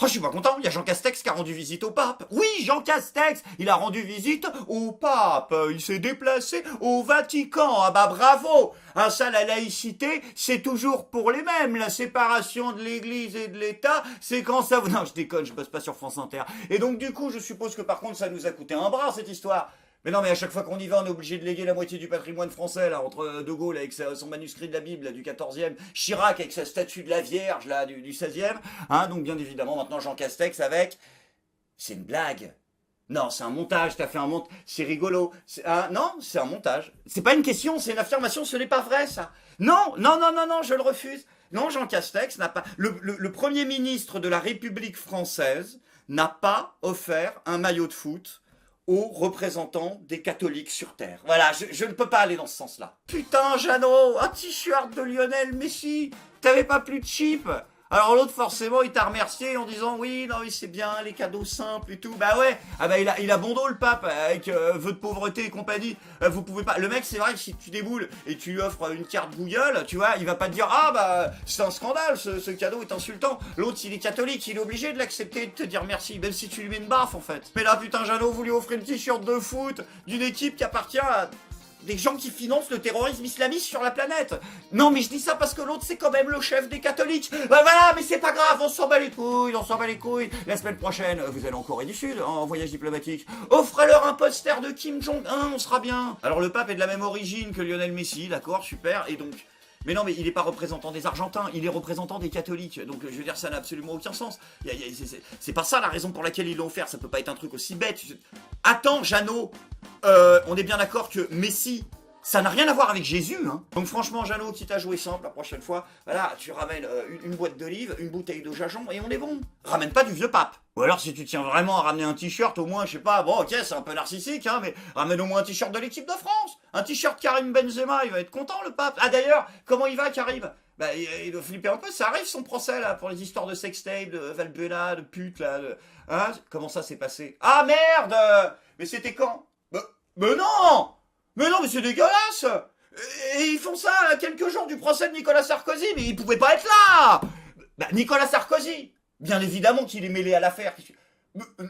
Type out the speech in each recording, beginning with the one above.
Oh, je suis pas content, il y a Jean Castex qui a rendu visite au pape. Oui, Jean Castex, il a rendu visite au pape. Il s'est déplacé au Vatican. Ah bah bravo. Ah ça, la laïcité, c'est toujours pour les mêmes. La séparation de l'église et de l'État, c'est quand ça... Non, je déconne, je bosse pas sur France Inter. Et donc du coup, je suppose que par contre, ça nous a coûté un bras, cette histoire. Mais non, mais à chaque fois qu'on y va, on est obligé de léguer la moitié du patrimoine français, là, entre De Gaulle avec son manuscrit de la Bible, là, du 14e, Chirac avec sa statue de la Vierge, là, du 16e, hein, donc bien évidemment, maintenant Jean Castex avec... C'est une blague. Non, c'est un montage, t'as fait un montage, c'est rigolo. Non, c'est un montage. C'est pas une question, c'est une affirmation, ce n'est pas vrai, ça. Non, non, non, non, non, je le refuse. Non, Jean Castex n'a pas... Le Premier ministre de la République française n'a pas offert un maillot de foot aux représentants des catholiques sur Terre. Voilà, je ne peux pas aller dans ce sens-là. Putain, Jeannot, un t-shirt de Lionel Messi. T'avais pas plus de cheap. Alors l'autre, forcément, il t'a remercié en disant oui, non, oui, c'est bien, les cadeaux simples et tout. Bah ouais, ah bah il a bon dos le pape, avec vœux de pauvreté et compagnie. Vous pouvez pas. Le mec, c'est vrai que si tu déboules et tu lui offres une carte Google, tu vois, il va pas te dire ah bah c'est un scandale, ce cadeau est insultant. L'autre, s'il est catholique, il est obligé de l'accepter, de te dire merci, même si tu lui mets une baffe en fait. Mais là, putain, Jeannot, vous lui offrez une t-shirt de foot d'une équipe qui appartient à des gens qui financent le terrorisme islamiste sur la planète. Non, mais je dis ça parce que l'autre, c'est quand même le chef des catholiques. Bah voilà, mais c'est pas grave, on s'en bat les couilles, on s'en bat les couilles. La semaine prochaine, vous allez en Corée du Sud, en voyage diplomatique. Offrez-leur un poster de Kim Jong-un, on sera bien. Alors le pape est de la même origine que Lionel Messi, d'accord, super, et donc... Mais non, mais il n'est pas représentant des Argentins, il est représentant des catholiques. Donc je veux dire, ça n'a absolument aucun sens. C'est pas ça la raison pour laquelle ils l'ont offert, ça peut pas être un truc aussi bête. Attends, Jeannot, on est bien d'accord que Messi, ça n'a rien à voir avec Jésus, hein. Donc franchement, Jeannot, quitte à jouer simple la prochaine fois, voilà, tu ramènes une boîte d'olives, une bouteille de jajon et on est bon. Ramène pas du vieux pape. Ou alors si tu tiens vraiment à ramener un t-shirt, au moins, je sais pas, bon ok, c'est un peu narcissique, hein, mais ramène au moins un t-shirt de l'équipe de France. Un t-shirt Karim Benzema, il va être content le pape. Ah d'ailleurs, comment il va Karim? Bah il doit flipper un peu, ça arrive son procès là, pour les histoires de sextape, de Valbuena, de pute là, hein. Comment ça s'est passé? Ah merde. Mais c'était quand? Mais non! Mais non, mais c'est dégueulasse! Et ils font ça à quelques jours du procès de Nicolas Sarkozy, mais ils pouvaient pas être là! Bah, Nicolas Sarkozy! Bien évidemment qu'il est mêlé à l'affaire.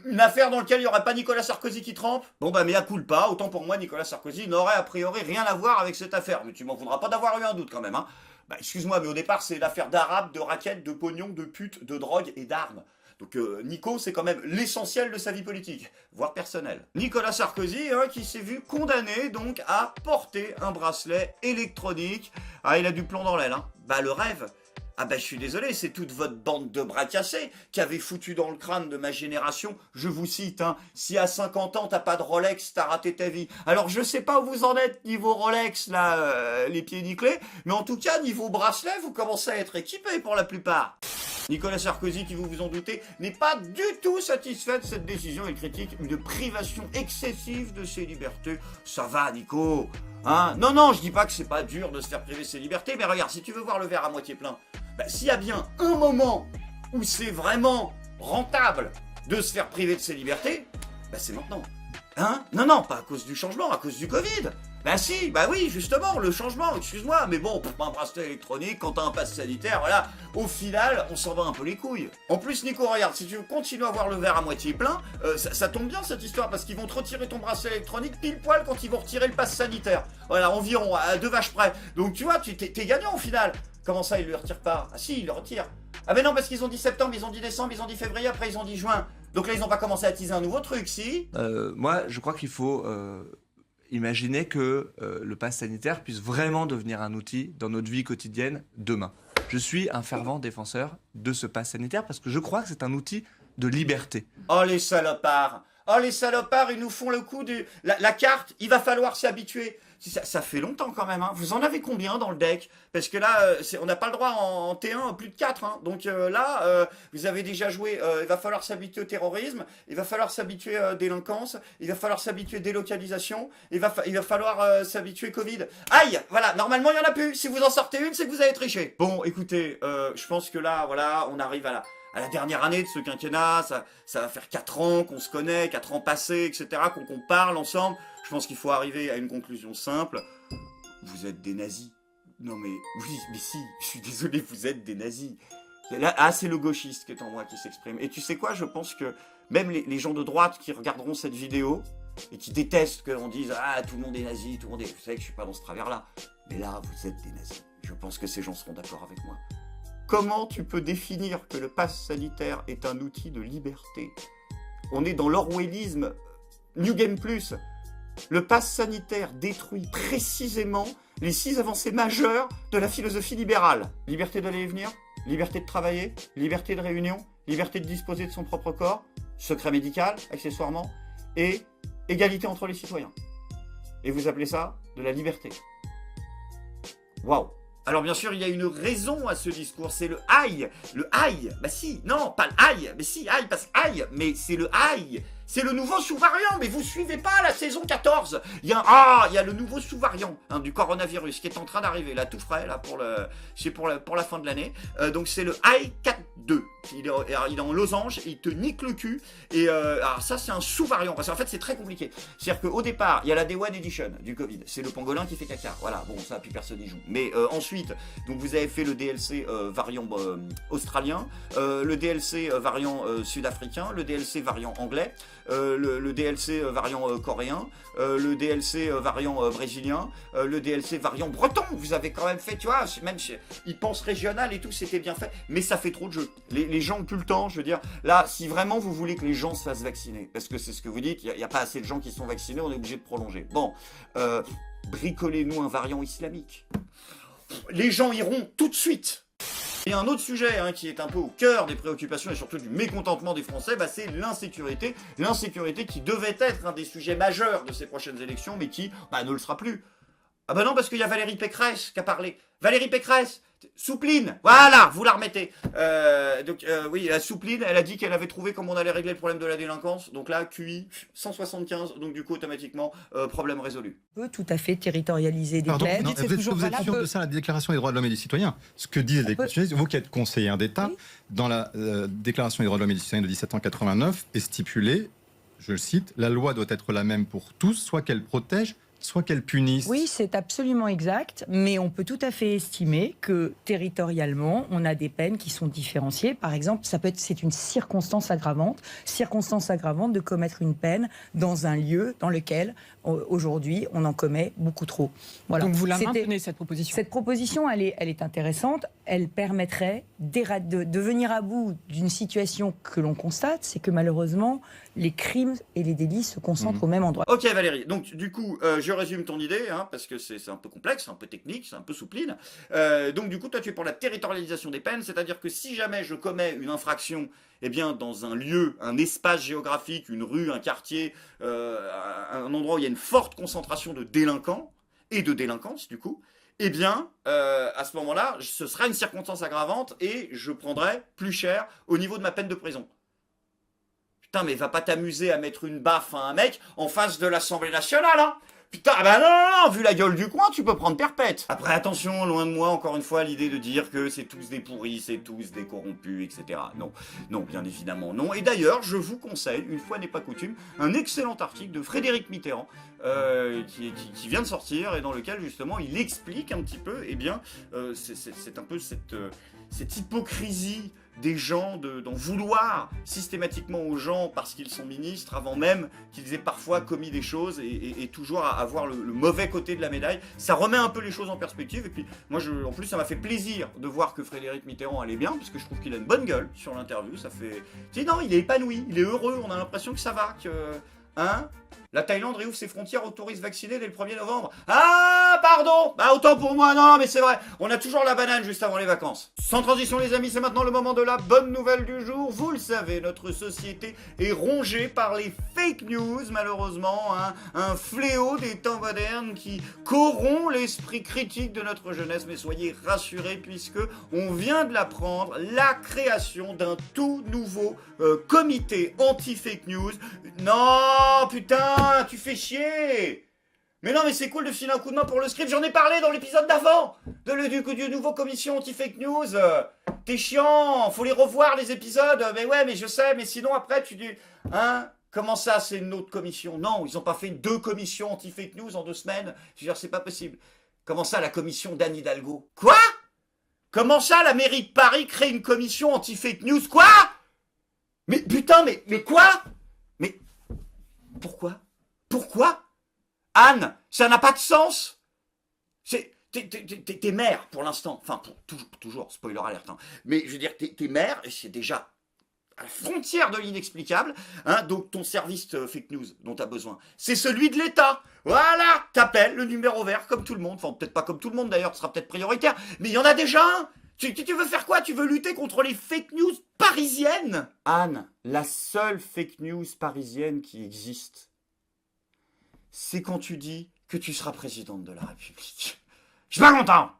Une affaire dans laquelle il n'y aurait pas Nicolas Sarkozy qui trempe? Bon bah mea culpa, autant pour moi Nicolas Sarkozy n'aurait a priori rien à voir avec cette affaire. Mais tu m'en voudras pas d'avoir eu un doute quand même, hein. Bah excuse-moi, mais au départ c'est l'affaire d'arabe, de raquettes, de pognon, de putes, de drogue et d'armes. Donc Nico, c'est quand même l'essentiel de sa vie politique, voire personnelle. Nicolas Sarkozy, hein, qui s'est vu condamné donc à porter un bracelet électronique. Ah, il a du plomb dans l'aile, hein. Bah le rêve. Ah bah je suis désolé, c'est toute votre bande de bras cassés qui avait foutu dans le crâne de ma génération, je vous cite, hein, si à 50 ans t'as pas de Rolex, t'as raté ta vie. Alors je sais pas où vous en êtes niveau Rolex, là, les pieds nickelés, mais en tout cas, niveau bracelet, vous commencez à être équipés pour la plupart. Nicolas Sarkozy, qui vous vous en doutez, n'est pas du tout satisfait de cette décision et critique une privation excessive de ses libertés. Ça va, Nico, hein? Non, non, je dis pas que c'est pas dur de se faire priver de ses libertés, mais regarde, si tu veux voir le verre à moitié plein, bah, s'il y a bien un moment où c'est vraiment rentable de se faire priver de ses libertés, bah c'est maintenant. Hein? Non, non, pas à cause du changement, à cause du Covid. Bah si, bah oui, justement, le changement, excuse-moi, mais bon, pour un bracelet électronique, quand t'as un pass sanitaire, voilà, au final, on s'en va un peu les couilles. En plus, Nico, regarde, si tu veux continuer à voir le verre à moitié plein, ça tombe bien cette histoire, parce qu'ils vont te retirer ton bracelet électronique pile poil quand ils vont retirer le pass sanitaire. Voilà, environ, à 2 vaches près. Donc tu vois, t'es gagnant au final. Comment ça, ils le retirent pas? Ah si, ils le retirent. Ah mais non, parce qu'ils ont dit septembre, ils ont dit décembre, ils ont dit février, après ils ont dit juin. Donc là, ils ont pas commencé à teaser un nouveau truc, si? Moi, je crois qu'il faut imaginer que le pass sanitaire puisse vraiment devenir un outil dans notre vie quotidienne demain. Je suis un fervent défenseur de ce pass sanitaire parce que je crois que c'est un outil de liberté. Oh les salopards! Oh les salopards, ils nous font le coup de... La carte, il va falloir s'y habituer. Ça fait longtemps quand même, hein. Vous en avez combien dans le deck? Parce que là, on n'a pas le droit en T1 plus de 4. Hein. Donc là, vous avez déjà joué, il va falloir s'habituer au terrorisme, il va falloir s'habituer à délinquance, il va falloir s'habituer délocalisation, il va falloir s'habituer Covid. Aïe! Voilà, normalement il n'y en a plus. Si vous en sortez une, c'est que vous avez triché. Bon, écoutez, je pense que là, voilà, on arrive à la dernière année de ce quinquennat, ça va faire 4 ans qu'on se connaît, 4 ans passés, etc., qu'on parle ensemble. Je pense qu'il faut arriver à une conclusion simple. Vous êtes des nazis. Non mais, oui, mais si, je suis désolé, vous êtes des nazis. C'est le gauchiste qui est en moi qui s'exprime. Et tu sais quoi, je pense que même les gens de droite qui regarderont cette vidéo et qui détestent qu'on dise « Ah, tout le monde est nazi, tout le monde est... » Vous savez que je suis pas dans ce travers-là. Mais là, vous êtes des nazis. Je pense que ces gens seront d'accord avec moi. Comment tu peux définir que le pass sanitaire est un outil de liberté? On est dans l'orwellisme New Game Plus. Le pass sanitaire détruit précisément les 6 avancées majeures de la philosophie libérale. Liberté d'aller et venir, liberté de travailler, liberté de réunion, liberté de disposer de son propre corps, secret médical, accessoirement, et égalité entre les citoyens. Et vous appelez ça de la liberté. Waouh! Alors bien sûr, il y a une raison à ce discours, c'est le aïe. Le aïe, bah si, non, pas l'aïe, mais si, aïe, parce que aïe, mais c'est le aïe. C'est le nouveau sous-variant, mais vous suivez pas la saison 14. Il y a le nouveau sous-variant du coronavirus qui est en train d'arriver, là, tout frais, là, pour la fin de l'année. Donc c'est le I42. Il est en losange, il te nique le cul. Et alors ça, c'est un sous-variant, parce qu'en fait, c'est très compliqué. C'est-à-dire qu'au départ, il y a la Day One Edition du Covid. C'est le pangolin qui fait caca. Voilà, bon, ça, plus personne n'y joue. Mais ensuite, donc vous avez fait le DLC variant australien, le DLC variant sud-africain, le DLC variant anglais, le DLC variant coréen, le DLC variant brésilien, le DLC variant breton. Vous avez quand même fait, tu vois, même ils pensent régional et tout, c'était bien fait, mais ça fait trop de jeux. Les gens n'ont plus le temps, je veux dire. Là, si vraiment vous voulez que les gens se fassent vacciner, parce que c'est ce que vous dites, il n'y a pas assez de gens qui sont vaccinés, on est obligé de prolonger. Bon, bricolez-nous un variant islamique. Les gens iront tout de suite. Et un autre sujet qui est un peu au cœur des préoccupations et surtout du mécontentement des Français, c'est l'insécurité. L'insécurité qui devait être un des sujets majeurs de ces prochaines élections, mais qui ne le sera plus. Ah bah non, parce qu'il y a Valérie Pécresse qui a parlé. Valérie Pécresse, soupline, voilà, vous la remettez. Oui, la soupline, elle a dit qu'elle avait trouvé comment on allait régler le problème de la délinquance. Donc là, QI 175, donc du coup, automatiquement, problème résolu. On peut tout à fait territorialiser des Pardon, peines. non, vous êtes sûr de ça, la Déclaration des droits de l'homme et du citoyen? Ce que disent les constitutionnalistes, vous qui êtes conseiller d'État, oui. Dans la Déclaration des droits de l'homme et du citoyen de 1789 est stipulé, je le cite, « La loi doit être la même pour tous, soit qu'elle protège, soit qu'elle punisse. » Oui, c'est absolument exact, mais on peut tout à fait estimer que territorialement, on a des peines qui sont différenciées. Par exemple, c'est une circonstance aggravante de commettre une peine dans un lieu dans lequel, aujourd'hui, on en commet beaucoup trop. Voilà. Donc vous la maintenez, cette proposition? Cette proposition, elle est intéressante. Elle permettrait de venir à bout d'une situation que l'on constate, c'est que malheureusement, les crimes et les délits se concentrent au même endroit. Ok Valérie, donc du coup, je résume ton idée, parce que c'est un peu complexe, un peu technique, c'est un peu soupline. Donc du coup, toi tu es pour la territorialisation des peines, c'est-à-dire que si jamais je commets une infraction, eh bien dans un lieu, un espace géographique, une rue, un quartier, un endroit où il y a une forte concentration de délinquants et de délinquance du coup, eh bien, à ce moment-là, ce sera une circonstance aggravante et je prendrai plus cher au niveau de ma peine de prison. Putain, mais va pas t'amuser à mettre une baffe à un mec en face de l'Assemblée nationale, hein. Putain, non, vu la gueule du coin, tu peux prendre perpète. Après, attention, loin de moi, encore une fois, l'idée de dire que c'est tous des pourris, c'est tous des corrompus, etc. Non, bien évidemment non. Et d'ailleurs, je vous conseille, une fois n'est pas coutume, un excellent article de Frédéric Mitterrand, qui vient de sortir, et dans lequel, justement, il explique un petit peu, c'est un peu cette hypocrisie des gens d'en vouloir systématiquement aux gens parce qu'ils sont ministres avant même qu'ils aient parfois commis des choses et toujours à avoir le mauvais côté de la médaille. Ça remet un peu les choses en perspective et puis moi en plus ça m'a fait plaisir de voir que Frédéric Mitterrand allait bien parce que je trouve qu'il a une bonne gueule sur l'interview. Ça fait... Non, il est épanoui, il est heureux, on a l'impression que ça va, la Thaïlande réouvre ses frontières aux touristes vaccinés dès le 1er novembre. Ah, pardon. Autant pour moi. Non, mais c'est vrai. On a toujours la banane juste avant les vacances. Sans transition, les amis, c'est maintenant le moment de la bonne nouvelle du jour. Vous le savez, notre société est rongée par les fake news, malheureusement. Un fléau des temps modernes qui corrompt l'esprit critique de notre jeunesse. Mais soyez rassurés, puisque on vient de l'apprendre, la création d'un tout nouveau comité anti-fake news. Non, putain, tu fais chier. Mais non, mais c'est cool de filer un coup de main pour le script. J'en ai parlé dans l'épisode d'avant du nouveau commission anti-fake news. T'es chiant, faut les revoir les épisodes. Mais ouais, mais je sais, mais sinon après tu dis... Comment ça, c'est une autre commission? Non, ils ont pas fait 2 commissions anti-fake news en 2 semaines. Je veux dire, c'est pas possible. Comment ça, la commission d'Anne Hidalgo? Quoi? Comment ça, la mairie de Paris crée une commission anti-fake news? Quoi? Mais putain, mais quoi? Mais pourquoi? Pourquoi? Anne, ça n'a pas de sens. T'es maire pour l'instant, enfin toujours, spoiler alert, hein. Mais je veux dire, t'es maire, et c'est déjà à la frontière de l'inexplicable, hein, donc ton service fake news dont t'as besoin, c'est celui de l'État. Voilà, t'appelles le numéro vert comme tout le monde, enfin peut-être pas comme tout le monde d'ailleurs, ce sera peut-être prioritaire, mais il y en a déjà un. Tu veux faire quoi? Tu veux lutter contre les fake news parisiennes? Anne, la seule fake news parisienne qui existe, c'est quand tu dis que tu seras présidente de la République. Je suis pas content.